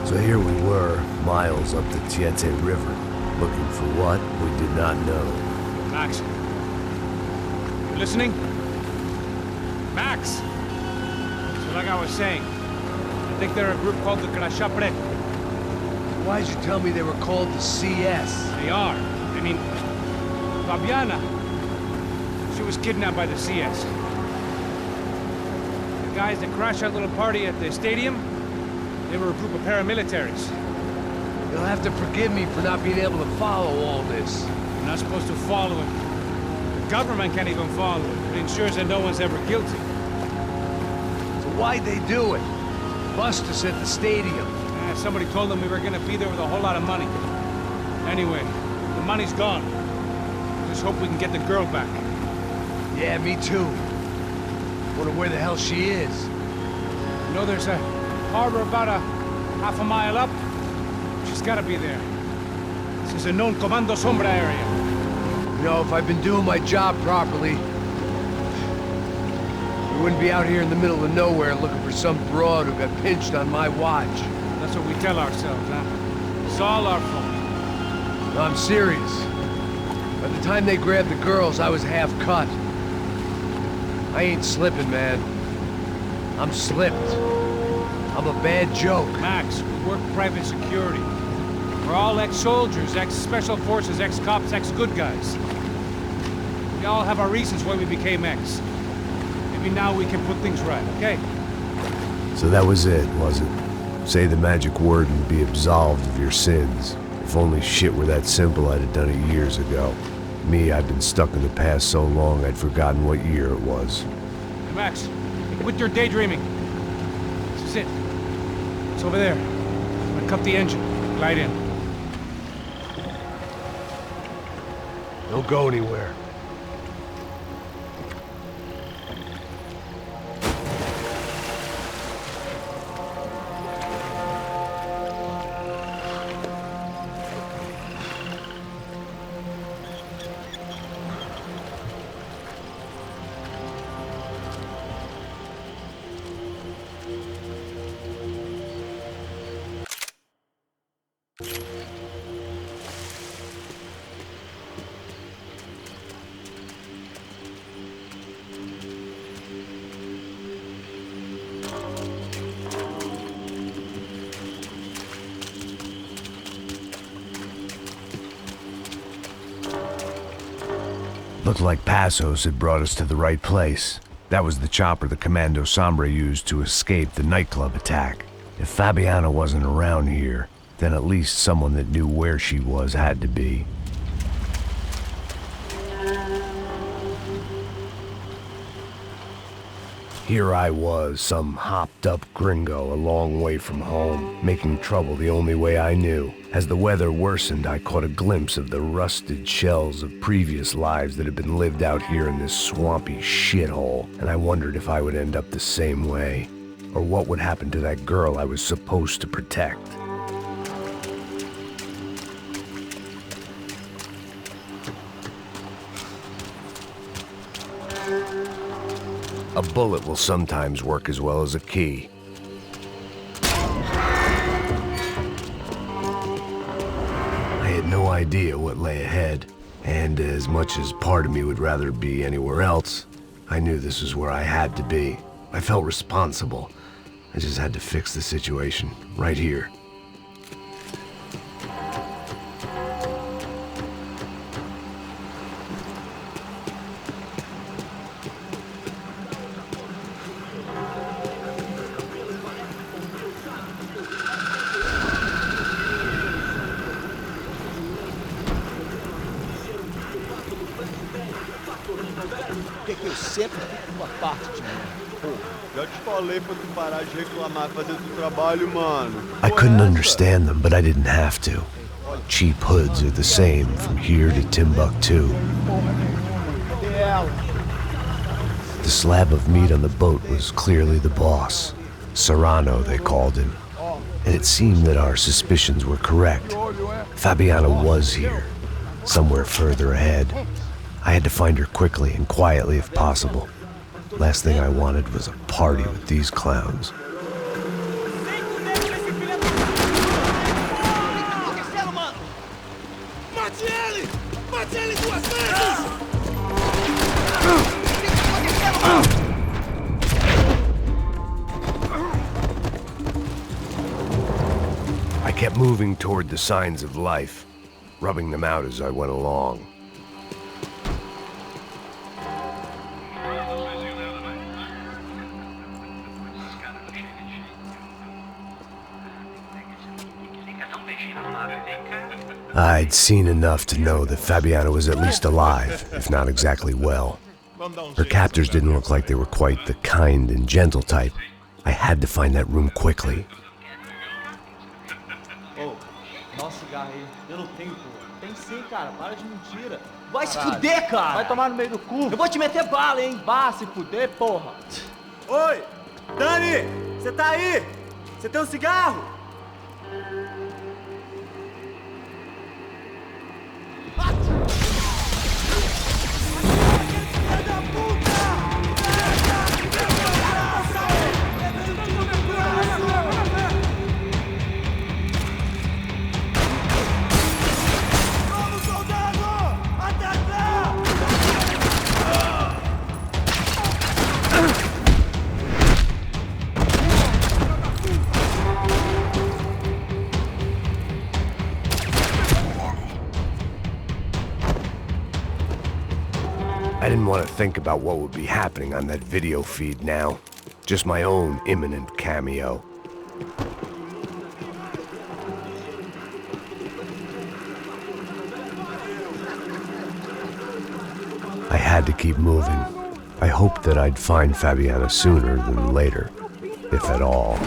So here we were, miles up the Tiete River, looking for what we did not know. Max. You listening? Max! So like I was saying, I think they're a group called the Crashapre. Why'd you tell me they were called the CS? They are. I mean, Fabiana. She was kidnapped by the CS. The guys that crashed that little party at the stadium, they were a group of paramilitaries. You'll have to forgive me for not being able to follow all this. You're not supposed to follow it. The government can't even follow it. It ensures that no one's ever guilty. So why'd they do it? Bust us at the stadium. Somebody told them we were gonna be there with a whole lot of money. Anyway, the money's gone. Just hope we can get the girl back. Yeah, me too. Wonder where the hell she is. You know, there's a harbor about a half a mile up. She's gotta be there. This is a known Comando Sombra area. You know, if I've been doing my job properly, we wouldn't be out here in the middle of nowhere looking for some broad who got pinched on my watch. That's what we tell ourselves, huh? It's all our fault. No, I'm serious. By the time they grabbed the girls, I was half cut. I ain't slipping, man. I'm slipped. I'm a bad joke. Max, we work private security. We're all ex-soldiers, ex-special forces, ex-cops, ex-good guys. We all have our reasons why we became ex. Maybe now we can put things right, okay? So that was it, was it? Say the magic word and be absolved of your sins. If only shit were that simple, I'd have done it years ago. Me, I've been stuck in the past so long I'd forgotten what year it was. Hey Max, quit your daydreaming. This is it. It's over there. I'm gonna cut the engine. Glide in. Don't go anywhere. Looked like Passos had brought us to the right place. That was the chopper the Comando Sombra used to escape the nightclub attack. If Fabiana wasn't around here, then at least someone that knew where she was had to be. Here I was, some hopped-up gringo a long way from home, making trouble the only way I knew. As the weather worsened, I caught a glimpse of the rusted shells of previous lives that had been lived out here in this swampy shithole, and I wondered if I would end up the same way, or what would happen to that girl I was supposed to protect. A bullet will sometimes work as well as a key. I had no idea what lay ahead, and as much as part of me would rather be anywhere else, I knew this was where I had to be. I felt responsible. I just had to fix the situation, right here. Que eu sempre fico uma parte de mim. Pô, já te falei pra tu parar de reclamar, fazer teu trabalho, mano. I couldn't understand them, but I didn't have to. Cheap hoods are the same from here to Timbuktu. The slab of meat on the boat was clearly the boss. Serrano, they called him. And it seemed that our suspicions were correct. Fabiana was here, somewhere further ahead. I had to find her quickly and quietly if possible. Last thing I wanted was a party with these clowns. kept moving toward the signs of life, rubbing them out as I went along. I'd seen enough to know that Fabiana was at least alive, if not exactly well. Her captors didn't look like they were quite the kind and gentle type. I had to find that room quickly. Ô, nosso cigarro aí, eu não tenho, pô. Tem sim, cara, para de mentira. Vai se fuder, cara! Vai tomar no meio do cu. Eu vou te meter bala, hein? Vá se fuder, porra. Oi! Dani! Você tá aí? Você tem um cigarro? I didn't want to think about what would be happening on that video feed now. Just my own imminent cameo. I had to keep moving. I hoped that I'd find Fabiana sooner than later, if at all.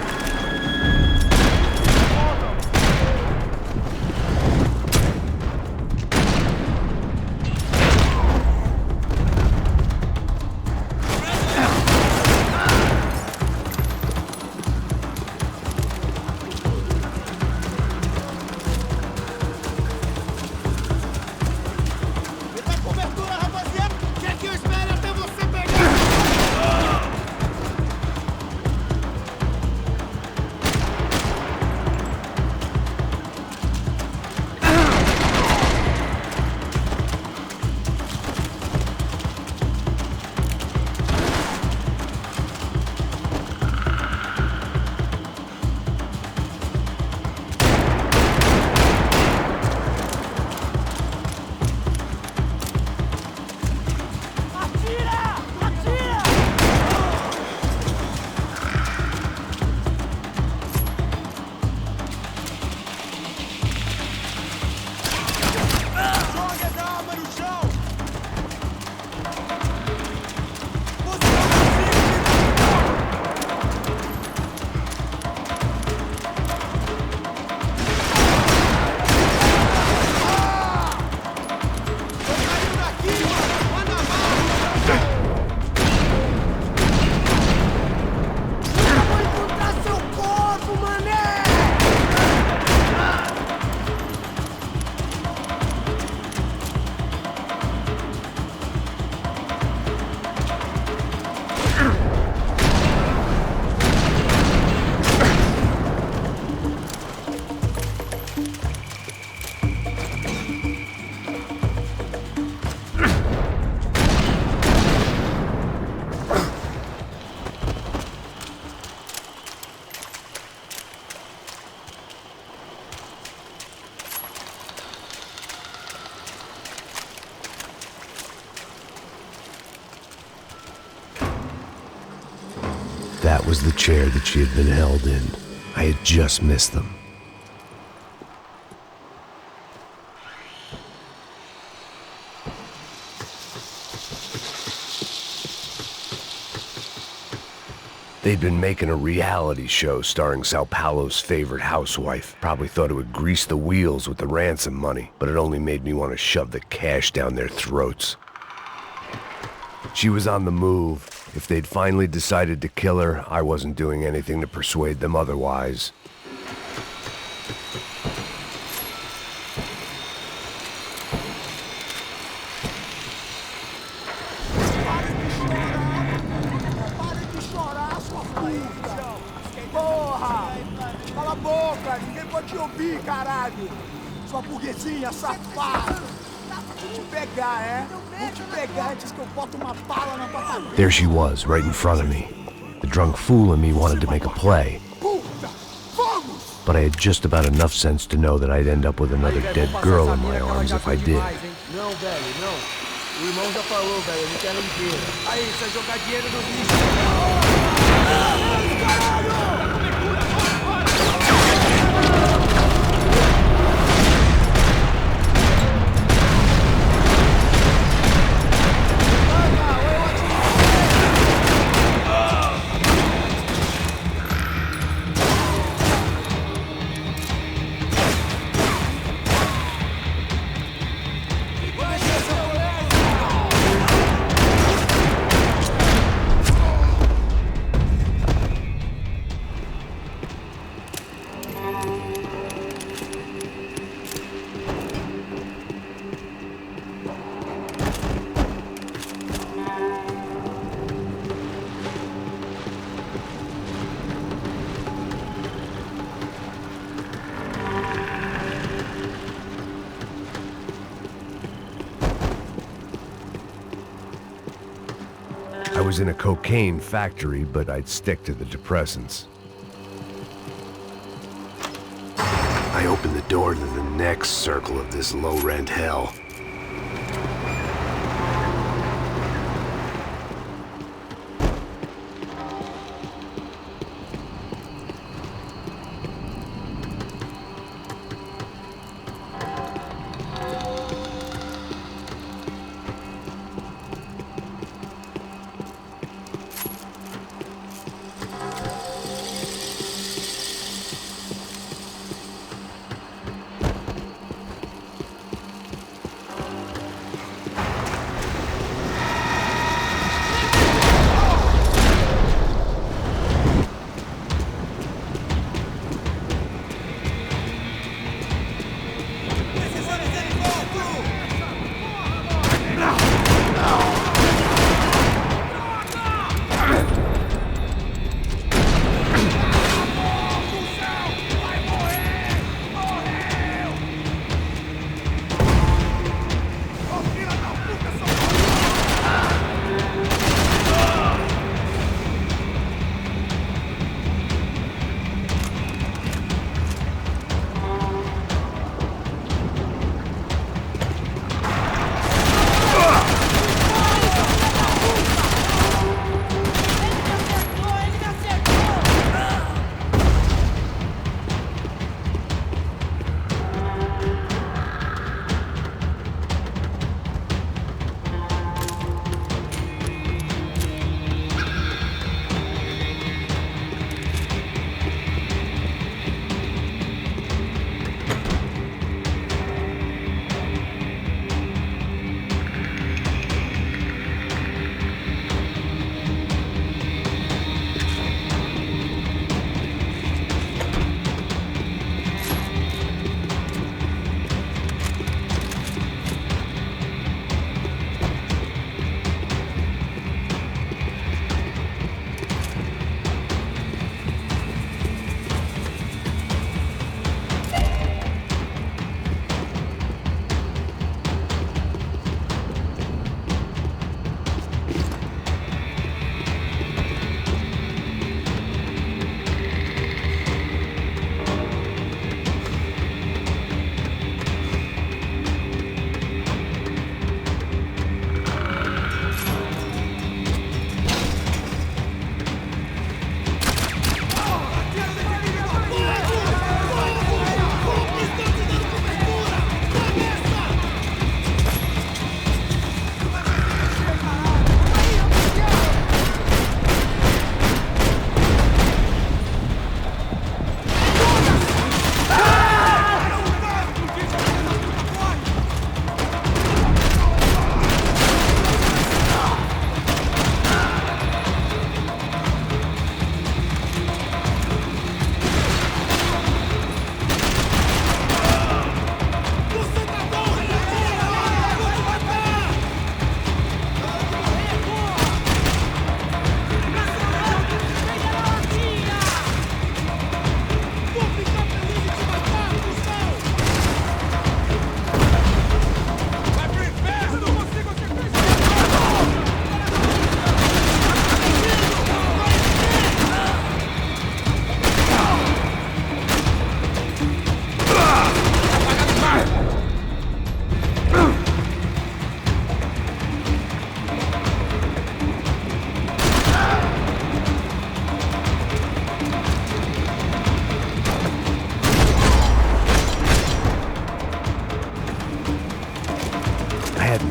That was the chair that she had been held in. I had just missed them. They'd been making a reality show starring Sao Paulo's favorite housewife. Probably thought it would grease the wheels with the ransom money, but it only made me want to shove the cash down their throats. She was on the move. If they'd finally decided to kill her, I wasn't doing anything to persuade them otherwise. Porra! Cala a boca! Ninguém pode te ouvir, caralho! Sua burguesinha safada! Vou te pegar, é? Vou te pegar antes que eu boto uma bala na tua cabeça! There she was, right in front of me. The drunk fool in me wanted to make a play. Puta! Vamos! but I had just about enough sense to know that I'd end up with another dead girl in my arms if I did. Não, velho, não. O irmão já falou, velho, não quero inteiro. Aí, isso é jogar dinheiro no lixo. I was in a cocaine factory, but I'd stick to the depressants. I opened the door to the next circle of this low-rent hell.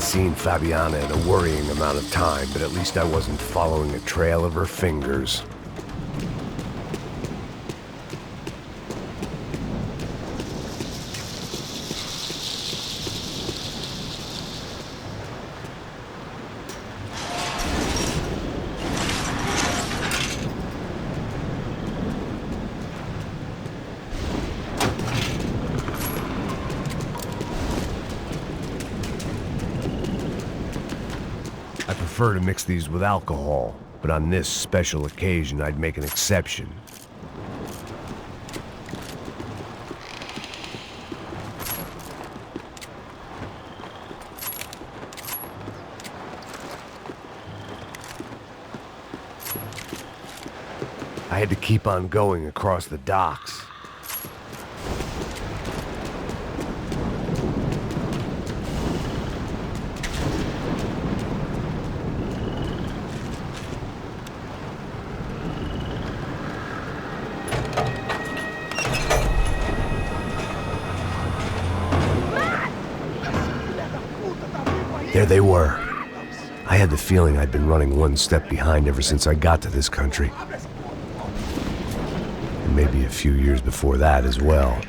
seen Fabiana in a worrying amount of time, but at least I wasn't following a trail of her fingers. I prefer to mix these with alcohol, but on this special occasion I'd make an exception. I had to keep on going across the docks. There they were. I had the feeling I'd been running one step behind ever since I got to this country. And maybe a few years before that as well.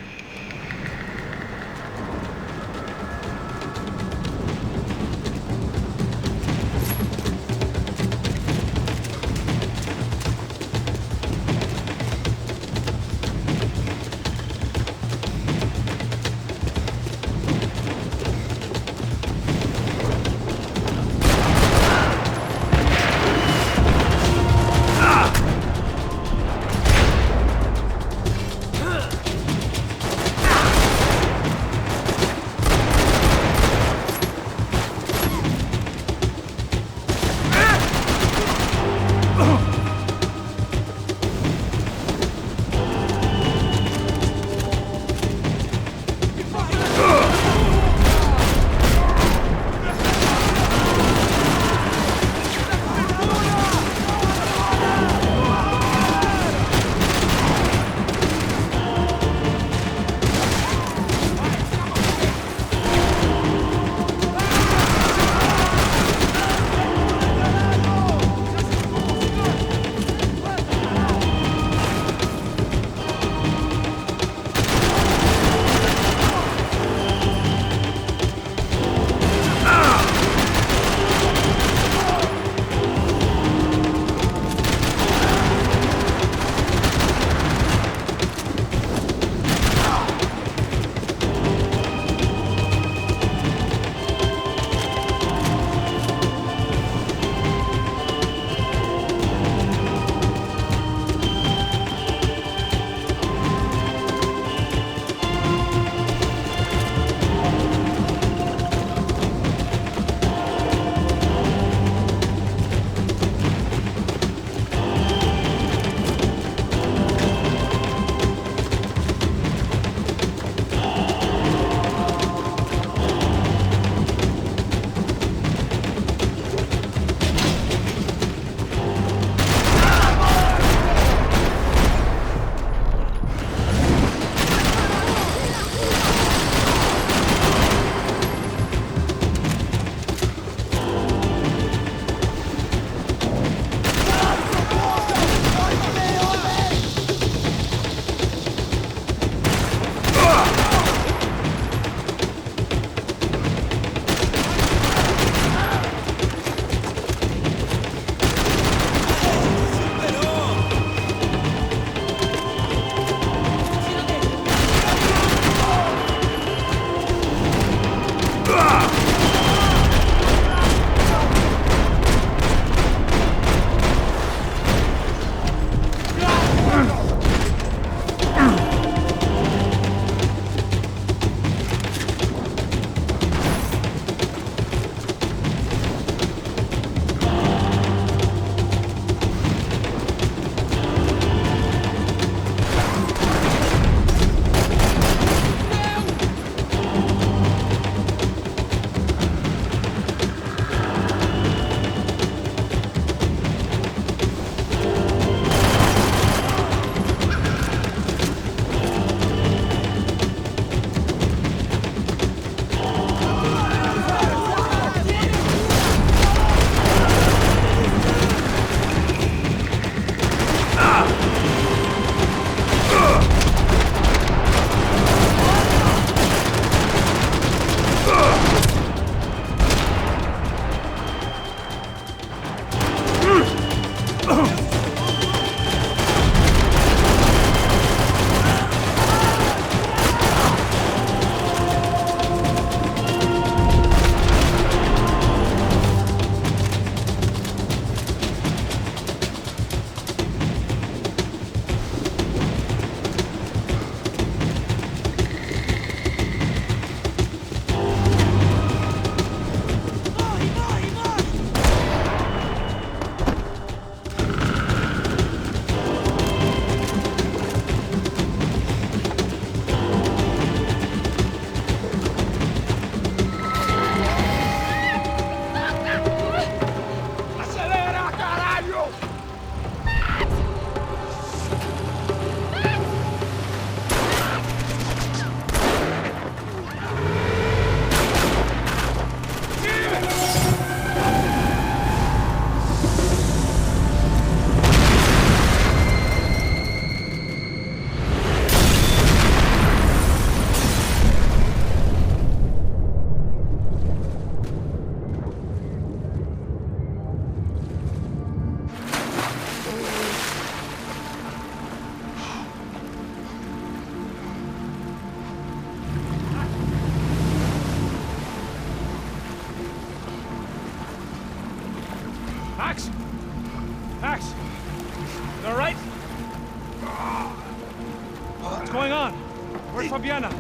Where's Fabiana?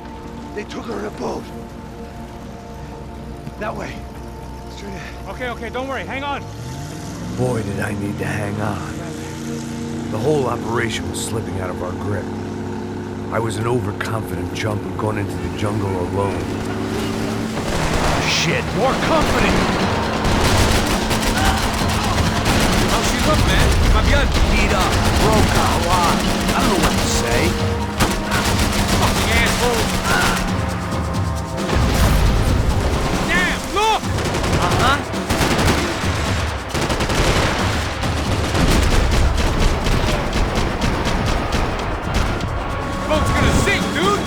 They took her in a boat. That way. Straight ahead. Okay, don't worry. Hang on. Boy, did I need to hang on. The whole operation was slipping out of our grip. I was an overconfident chump who'd gone into the jungle alone. Shit, more company! How's she look, man? Fabiana beat up, broke out, alive. I don't know what to say. Fucking asshole. Damn, look! Uh-huh. Boat's gonna sink, dude!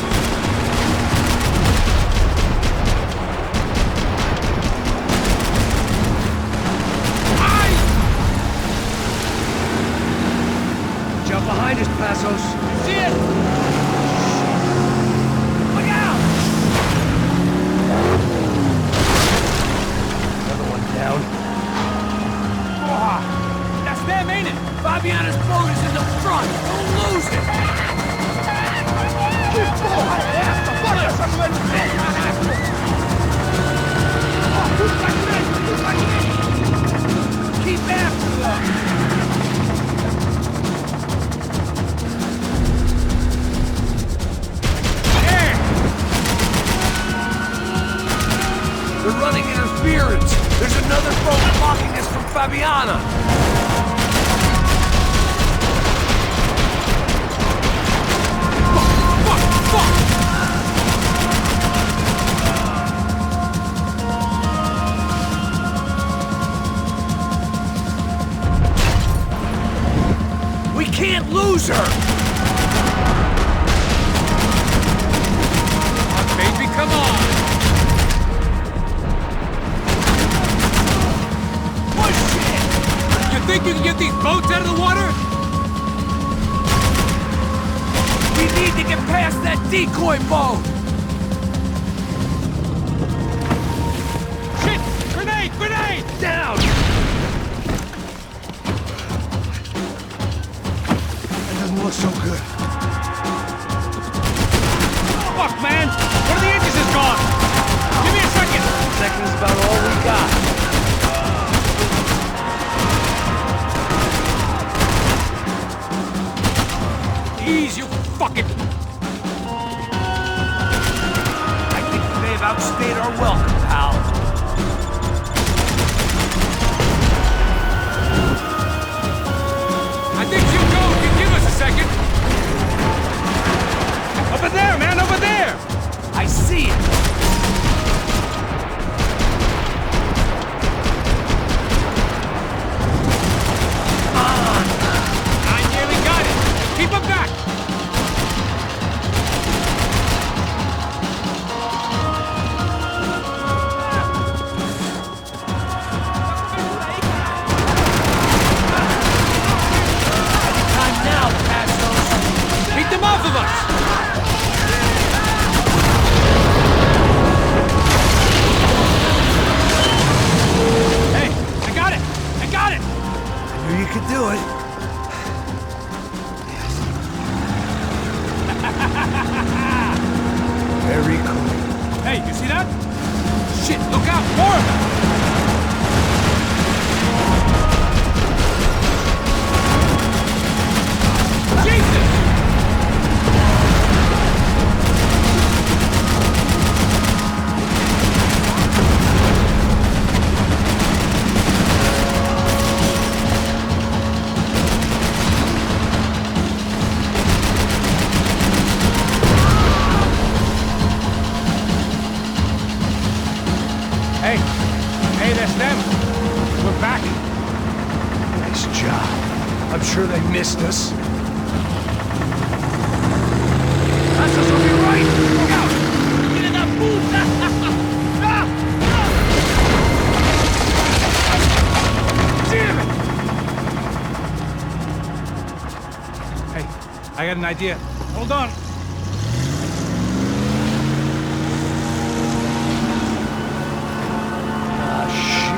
Jump behind us, Passos. See it? Look out! Another one down. Oh, that's them, ain't it? Fabiana's boat is in the front. Don't lose it. Keep after them. They're running interference. There's another boat blocking us from Fabiana. We can't lose her! Come on, baby, come on! Push it! You think you can get these boats out of the water? We need to get past that decoy boat! Shit! Grenade! Grenade! Down! That doesn't look so good. Fuck, man! One of the engines is gone! Give me a second! Second's about all we got. Ease, you fucking... I think we may have outstayed our welcome, pal. I think you go can give us a second. Over there, man, over there! I see it! I nearly got it. Keep him back. Time now, Passos! Beat them off of us. Hey, I got it. I got it. I knew you could do it. Very cool. Hey, you see that? Shit, look out, more of them. Jesus! Hey, that's them. We're back. Nice job. I'm sure they missed us. Passos will be right! Look out! Get in that booth! Damn it! Hey, I got an idea. Hold on. Ah, shit.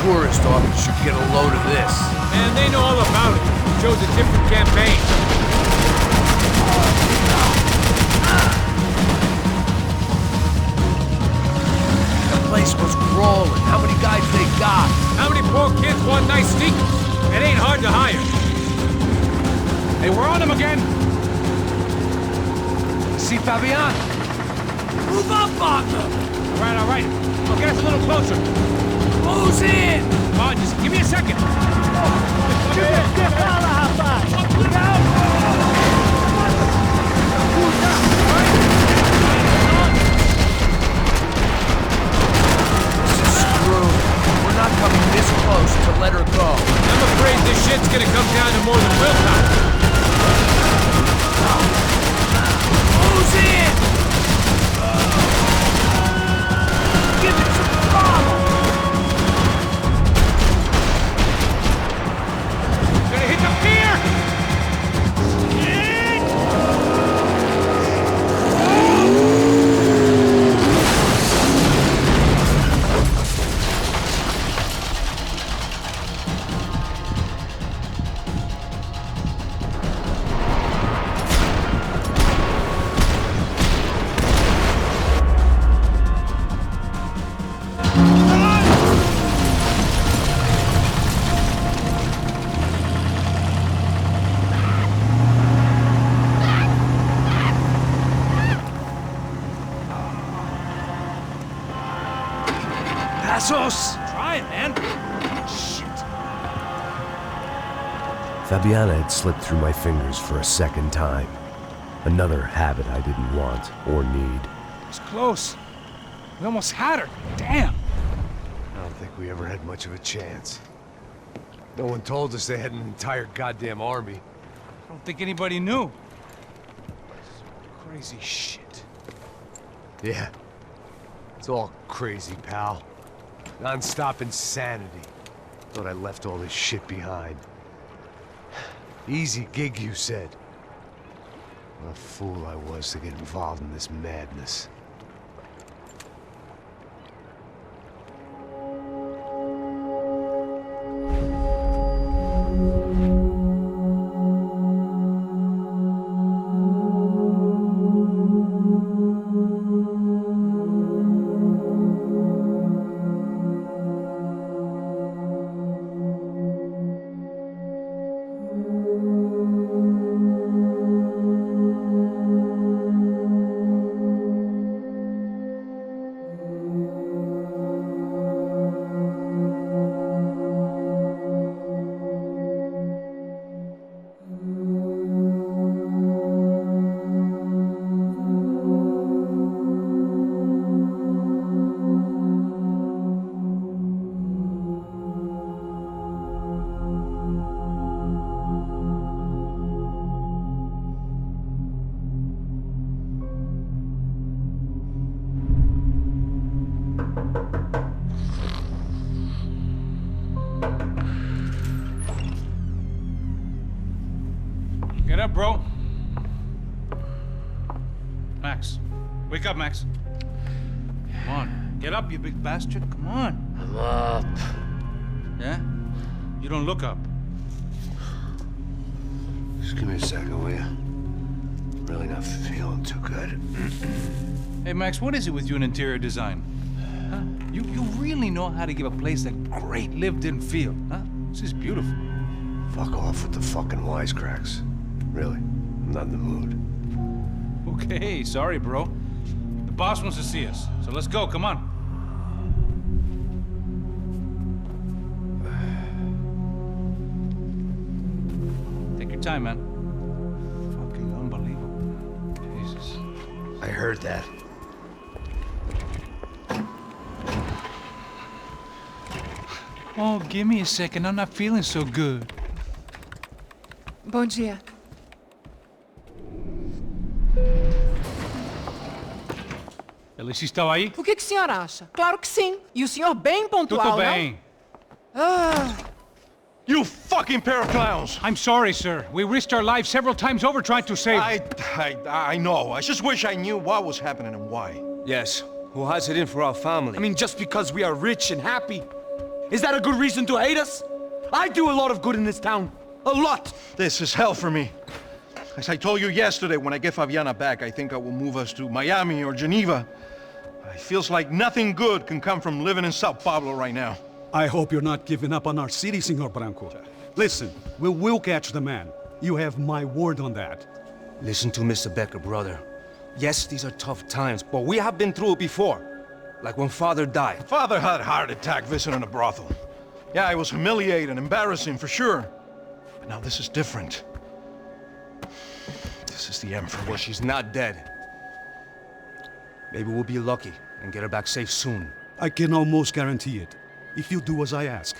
tourist office should get a load of this. Man, they know all about it. Chose a different campaign. The place was crawling. How many guys they got? How many poor kids want nice sneakers? It ain't hard to hire. Hey, we're on them again. See Fabian? Move up, partner! All right. I'll get us a little closer. Who's in? Come on, just give me a second. We're not coming this close to let her go. I'm afraid this shit's gonna come down to more than willpower. Who's in? Give it some throttle! Gonna hit the pier! Passos! Try it, man. Shit. Fabiana had slipped through my fingers for a second time. Another habit I didn't want or need. It was close. We almost had her. Damn. I don't think we ever had much of a chance. No one told us they had an entire goddamn army. I don't think anybody knew. Crazy shit. Yeah. It's all crazy, pal. Non-stop insanity. Thought I left all this shit behind. Easy gig, you said. What a fool I was to get involved in this madness. Get up, bro. Max. Wake up, Max. Come on. Get up, you big bastard. Come on. I'm up. Yeah? You don't look up. Just give me a second, will you? Really not feeling too good. Hey, Max, what is it with you and interior design? Huh? You really know how to give a place a great lived-in feel, huh? This is beautiful. Fuck off with the fucking wisecracks. Really, I'm not in the mood. Okay, sorry, bro. The boss wants to see us, so let's go, come on. Take your time, man. Fucking unbelievable. Jesus. I heard that. Oh, give me a second. I'm not feeling so good. Bom dia. Alice estava aí? O que o senhor acha? Claro que sim. E o senhor bem pontual, Tudo bem. não? Ah, You fucking pair of clowns! I'm sorry, sir. We risked our lives several times over trying to save... I know. I just wish I knew what was happening and why. Yes, who has it in for our family? I mean, just because we are rich and happy, Is that a good reason to hate us? I do a lot of good in this town. A lot! This is hell for me. As I told you yesterday, when I get Fabiana back, I think I will move us to Miami or Geneva. It feels like nothing good can come from living in Sao Paulo right now. I hope you're not giving up on our city, Senor Branco. Listen, we will catch the man. You have my word on that. Listen to Mr. Becker, brother. Yes, these are tough times, but we have been through it before. Like when Father died. Father had a heart attack visiting a brothel. Yeah, it was humiliating, embarrassing, for sure. But now this is different. This is the end for me. Well, she's not dead. Maybe we'll be lucky and get her back safe soon. I can almost guarantee it, if you do as I ask.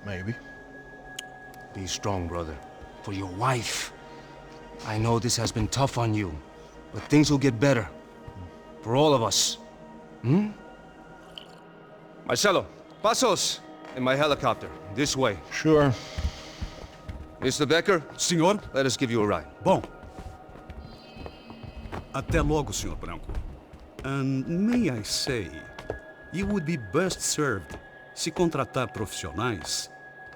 Maybe. Be strong, brother. For your wife. I know this has been tough on you, but things will get better. For all of us. Hmm? Marcelo, pasos in my helicopter. This way. Sure. Mr. Becker? Senhor? Let us give you a ride. Bom. Até logo, Senhor Branco. And may I say, you would be best served se contratar profissionais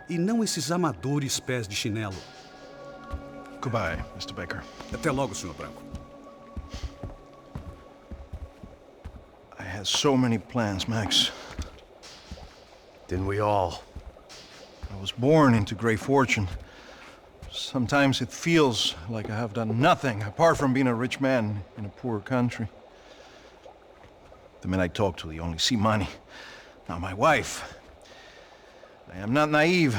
e não esses amadores pés de chinelo. Goodbye, Mr. Becker. Até logo, Senhor Branco. I had so many plans, Max. Didn't we all? I was born into great fortune. Sometimes it feels like I have done nothing apart from being a rich man in a poor country. The men I talk to, they only see money. Now my wife, I am not naive.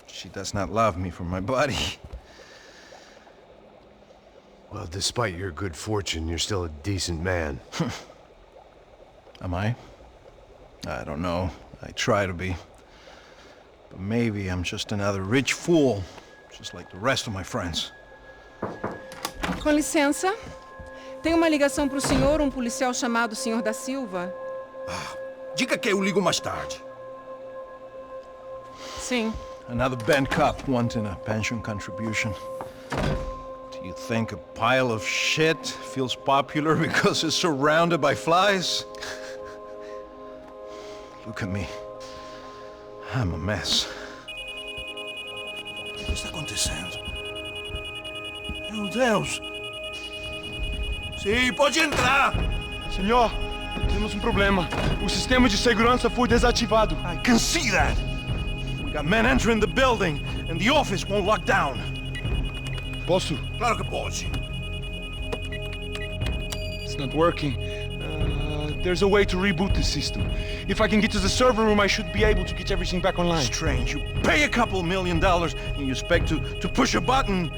She does not love me for my body. Well, despite your good fortune, you're still a decent man. Am I? I don't know. I try to be. But maybe I'm just another rich fool, just like the rest of my friends. Com licença. Tem uma ligação para o senhor, um policial chamado Senhor da Silva. Diga que eu ligo mais tarde. Sim. Another band cop wanting a pension contribution. Do you think a pile of shit feels popular because it's surrounded by flies? Look at me. I'm a mess. O que está acontecendo? Meu Deus! Sim, pode entrar! Senhor, temos um problema. O sistema de segurança foi desativado. I can see that! We got men entering the building, and the office won't lock down. Posso? Claro que pode. It's not working. There's a way to reboot the system. If I can get to the server room, I should be able to get everything back online. Strange. You pay a couple $1 million, and you expect to push a button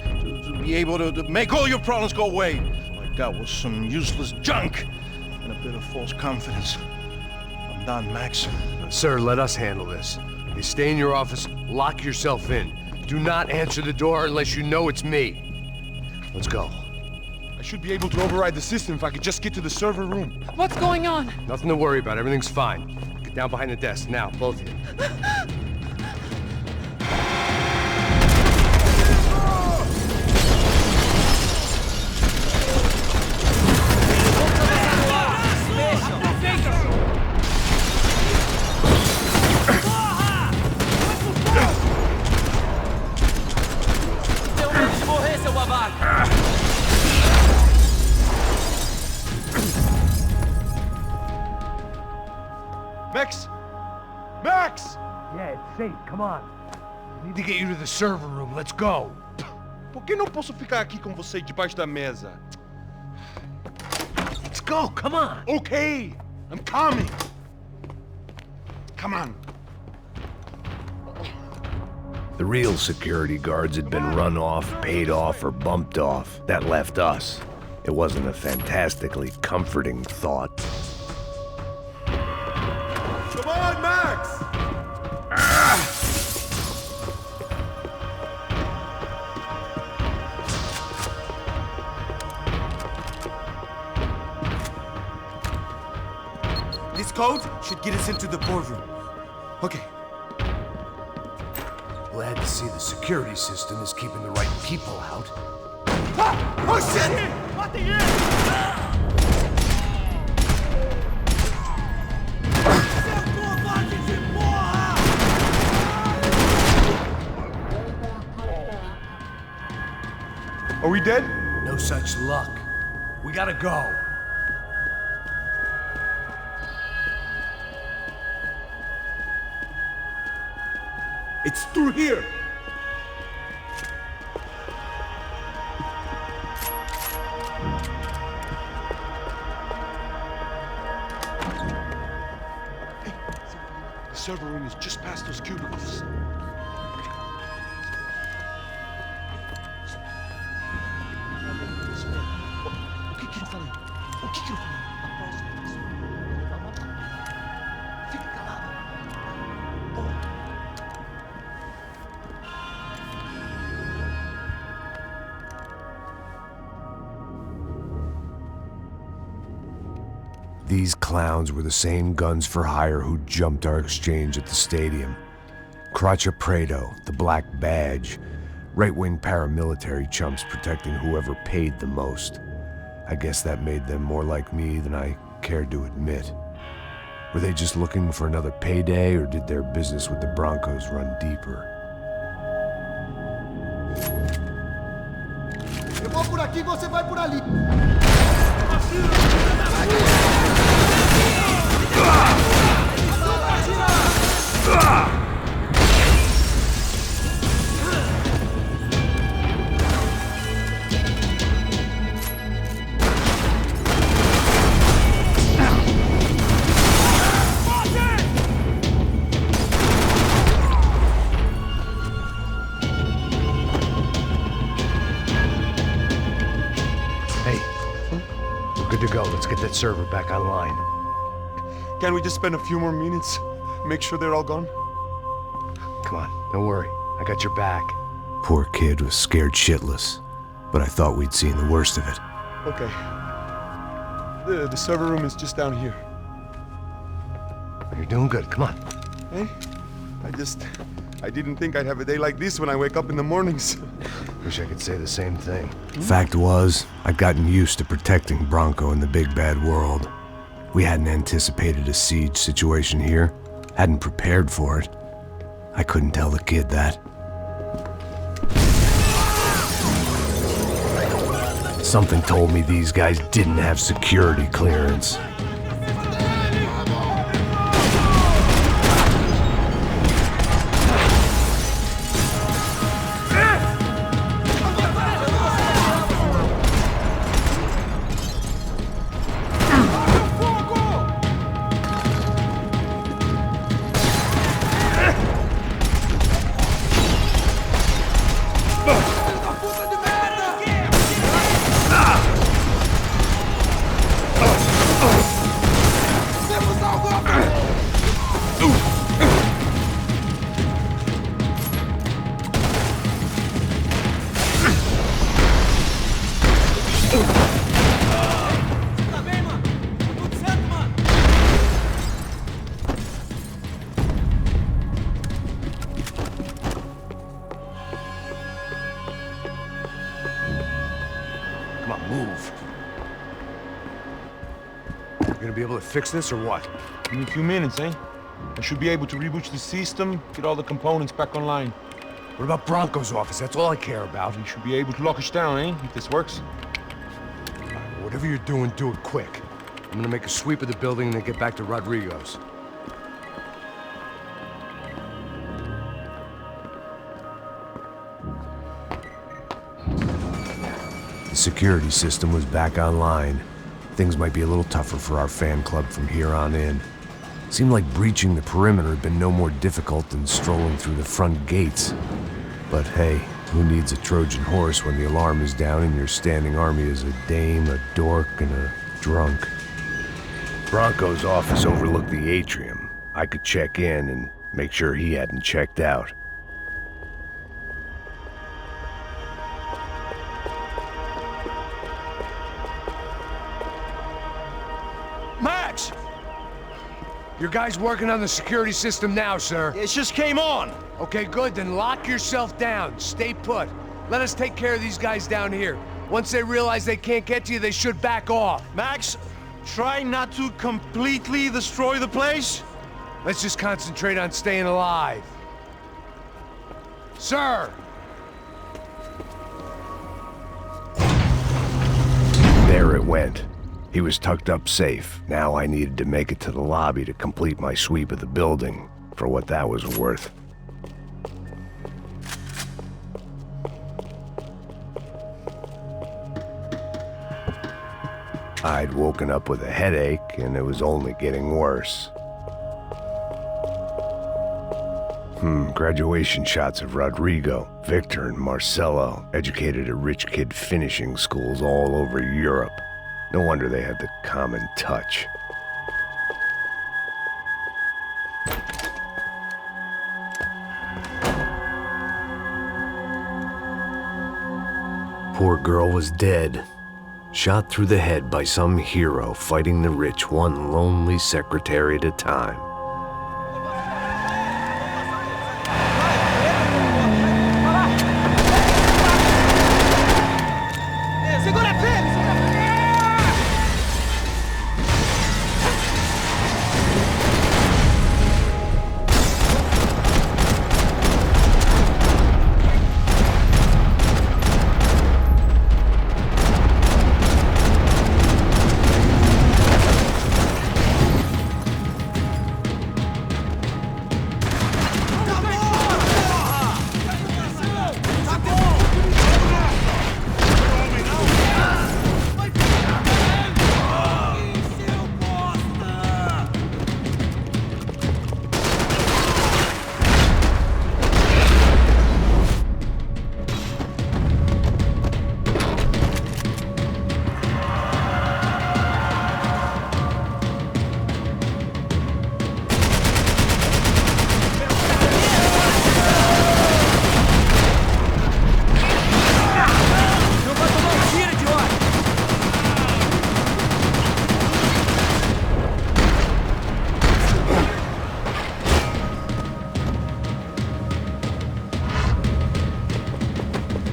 to be able to make all your problems go away. Like that was some useless junk and a bit of false confidence. I'm done, Max. Sir, let us handle this. You stay in your office, lock yourself in. Do not answer the door unless you know it's me. Let's go. I should be able to override the system if I could just get to the server room. What's going on? Nothing to worry about. Everything's fine. Get down behind the desk now, both of you. Max! Max! Yeah, it's safe. Come on. We need to get you to the server room. Let's go. Por que não posso ficar aqui com você debaixo da mesa? Let's go. Come on. Okay, I'm coming. Come on. The real security guards had been run off, paid off, or bumped off. That left us. It wasn't a fantastically comforting thought. Come on, Max! This code should get us into the boardroom. Okay. Glad to see the security system is keeping the right people out. Ah! Oh shit! Are we dead? No such luck. We gotta go. It's through here. The server room is just past those cubicles. O que que eu falei? O que que eu falei? A próxima pessoa vai matar. Fica calado. Porra. These clowns were the same guns for hire who jumped our exchange at the stadium. Crotcha Prado, the Black Badge, right-wing paramilitary chumps protecting whoever paid the most. I guess that made them more like me than I cared to admit. Were they just looking for another payday, or did their business with the Broncos run deeper? Eu vou por aqui, você vai por ali. Good to go. Let's get that server back online. Can't we just spend a few more minutes? Make sure they're all gone? Come on, don't worry. I got your back. Poor kid was scared shitless, but I thought we'd seen the worst of it. Okay. The server room is just down here. You're doing good. Come on. Hey, I didn't think I'd have a day like this when I wake up in the mornings. Wish I could say the same thing. Fact was, I'd gotten used to protecting Bronco in the big bad world. We hadn't anticipated a siege situation here, hadn't prepared for it. I couldn't tell the kid that. Something told me these guys didn't have security clearance. Move. You're gonna be able to fix this or what? In a few minutes, eh? I should be able to reboot the system, get all the components back online. What about Bronco's office? That's all I care about. We should be able to lock us down, eh? If this works. Whatever you're doing, do it quick. I'm gonna make a sweep of the building and then get back to Rodrigo's. The security system was back online. Things might be a little tougher for our fan club from here on in. Seemed like breaching the perimeter had been no more difficult than strolling through the front gates. But hey, who needs a Trojan horse when the alarm is down and your standing army is a dame, a dork, and a drunk? Bronco's office overlooked the atrium. I could check in and make sure he hadn't checked out. Max! Your guy's working on the security system now, sir. It just came on. Okay, good. Then lock yourself down. Stay put. Let us take care of these guys down here. Once they realize they can't get to you, they should back off. Max, try not to completely destroy the place. Let's just concentrate on staying alive. Sir! it went. He was tucked up safe. Now I needed to make it to the lobby to complete my sweep of the building, for what that was worth. I'd woken up with a headache, and it was only getting worse. Graduation shots of Rodrigo, Victor, and Marcelo, educated at rich kid finishing schools all over Europe. No wonder they had the common touch. Poor girl was dead. Shot through the head by some hero fighting the rich one lonely secretary at a time.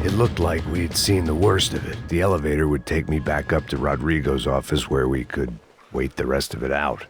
It looked like we'd seen the worst of it. The elevator would take me back up to Rodrigo's office where we could wait the rest of it out.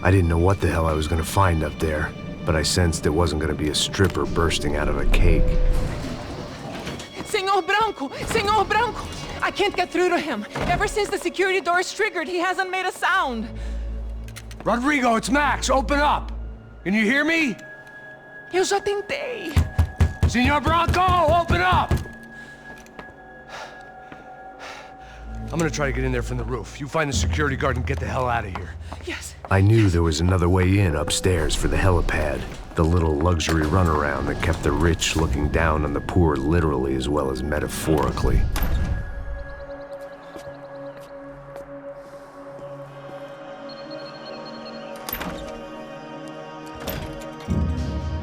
I didn't know what the hell I was gonna find up there, but I sensed it wasn't gonna be a stripper bursting out of a cake. Senor Branco! I can't get through to him. Ever since the security door is triggered, he hasn't made a sound. Rodrigo, it's Max. Open up. Can you hear me? Eu já tentei. Senor Branco, open up! I'm gonna try to get in there from the roof. You find the security guard and get the hell out of here. Yes. I knew there was another way in upstairs for the helipad, the little luxury runaround that kept the rich looking down on the poor literally as well as metaphorically.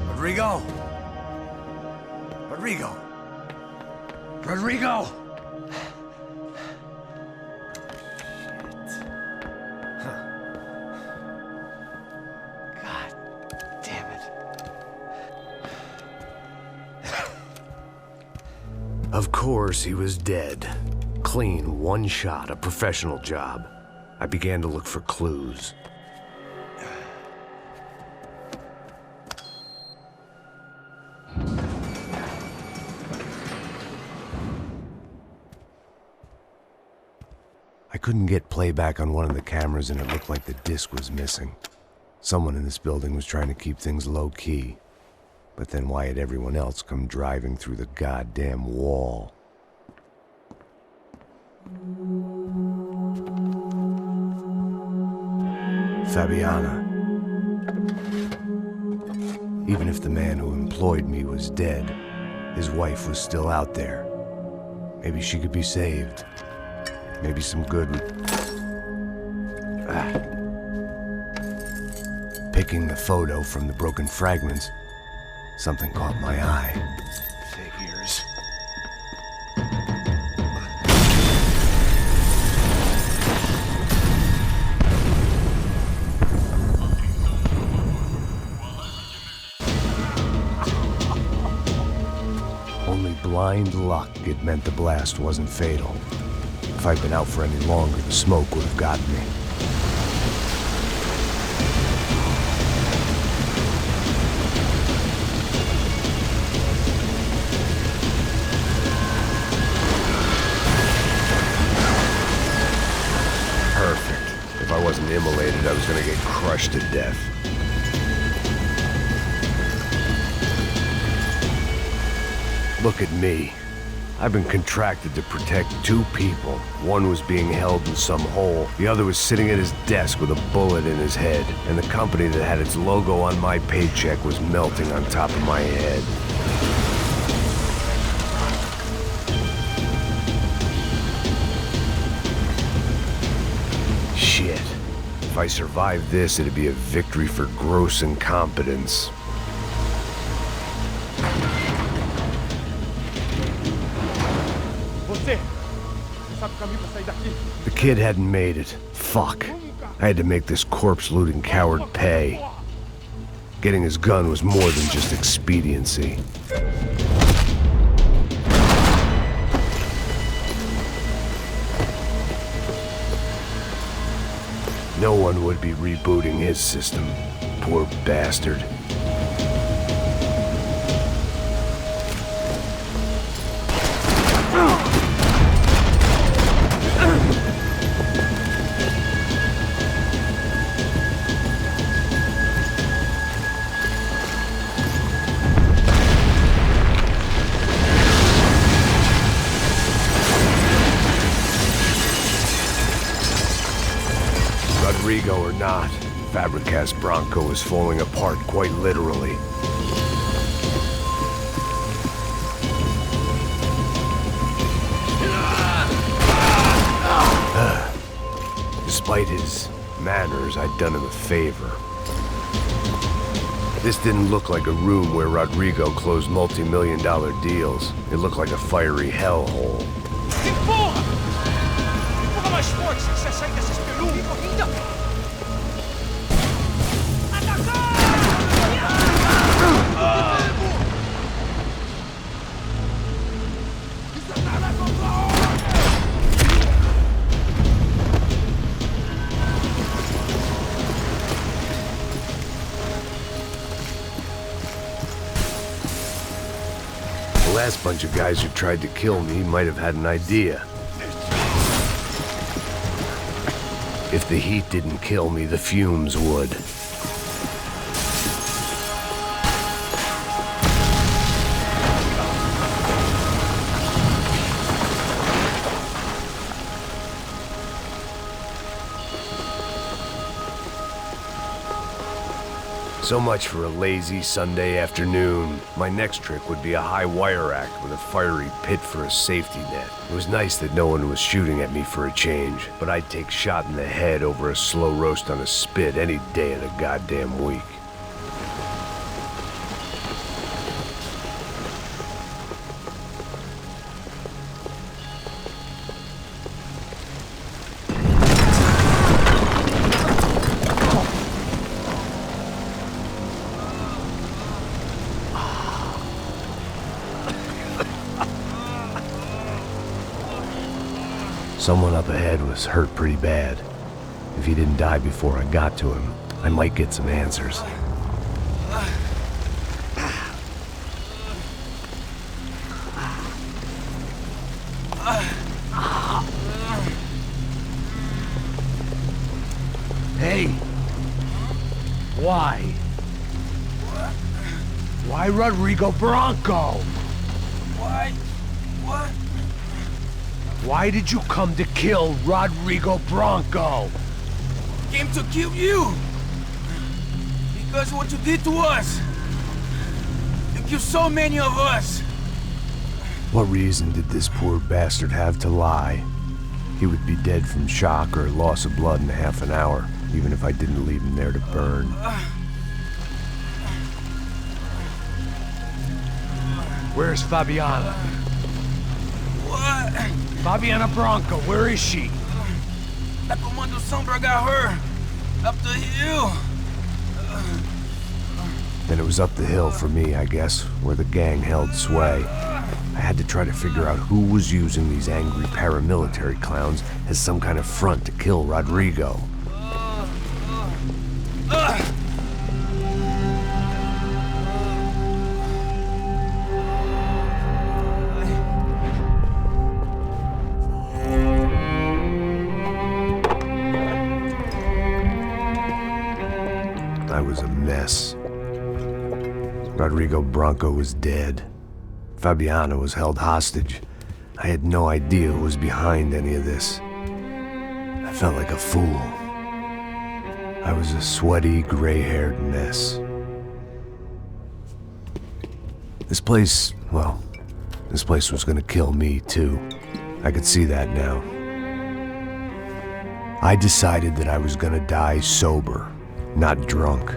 Rodrigo! Rodrigo! Rodrigo! Of course, he was dead. Clean, one shot, a professional job. I began to look for clues. I couldn't get playback on one of the cameras and it looked like the disc was missing. Someone in this building was trying to keep things low-key. But then why had everyone else come driving through the goddamn wall? Fabiana. Even if the man who employed me was dead, his wife was still out there. Maybe she could be saved. Maybe some good... Picking the photo from the broken fragments, something caught my eye. Figures. blind luck it meant the blast wasn't fatal. If I'd been out for any longer, the smoke would have gotten me. Perfect. If I wasn't immolated, I was gonna get crushed to death. Look at me. I've been contracted to protect two people. One was being held in some hole. The other was sitting at his desk with a bullet in his head. And the company that had its logo on my paycheck was melting on top of my head. Shit. If I survived this, it'd be a victory for gross incompetence. The kid hadn't made it. Fuck. I had to make this corpse-looting coward pay. Getting his gun was more than just expediency. No one would be rebooting his system. Poor bastard. Rodrigo or not, Fabricas Bronco is falling apart quite literally. Despite his manners, I'd done him a favor. This didn't look like a room where Rodrigo closed multi-million-dollar deals. It looked like a fiery hellhole. Empurra! Empurra mais forte, se você sair dessa espelunca. Corrida! The last bunch of guys who tried to kill me might have had an idea. If the heat didn't kill me, the fumes would. So much for a lazy Sunday afternoon. My next trick would be a high wire act with a fiery pit for a safety net. It was nice that no one was shooting at me for a change, but I'd take shot in the head over a slow roast on a spit any day of the goddamn week. Someone up ahead was hurt pretty bad. If he didn't die before I got to him, I might get some answers. Hey! Why? Why Rodrigo Bronco? Why? What? Why did you come to kill Rodrigo Bronco? Came to kill you! Because what you did to us! You killed so many of us! What reason did this poor bastard have to lie? He would be dead from shock or loss of blood in half an hour, even if I didn't leave him there to burn. Where's Fabiana? What? Fabiana Bronco, where is she? La Comando Sombra got her. Up the hill. Then it was up the hill for me, I guess, where the gang held sway. I I had to try to figure out who was using these angry paramilitary clowns as some kind of front to kill Rodrigo. I was a mess. Rodrigo Bronco was dead. Fabiana was held hostage. I had no idea who was behind any of this. I felt like a fool. I was a sweaty, gray-haired mess. This place was gonna kill me too. I could see that now. I decided that I was gonna die sober, not drunk.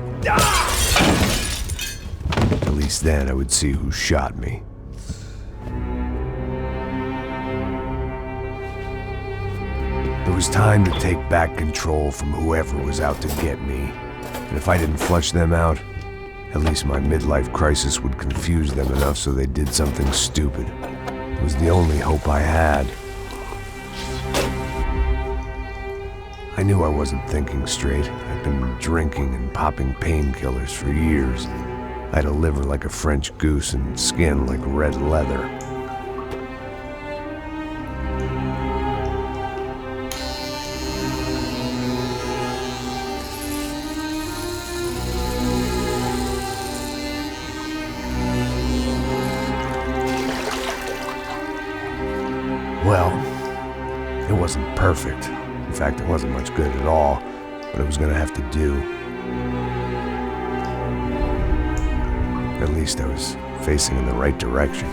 At least then I would see who shot me. There was time to take back control from whoever was out to get me. And if I didn't flush them out, at least my midlife crisis would confuse them enough so they did something stupid. It was the only hope I had. I knew I wasn't thinking straight. I'd been drinking and popping painkillers for years. I had a liver like a French goose and skin like red leather. Well, it wasn't perfect. In fact, it wasn't much good at all, but it was gonna have to do. At least I was facing in the right direction.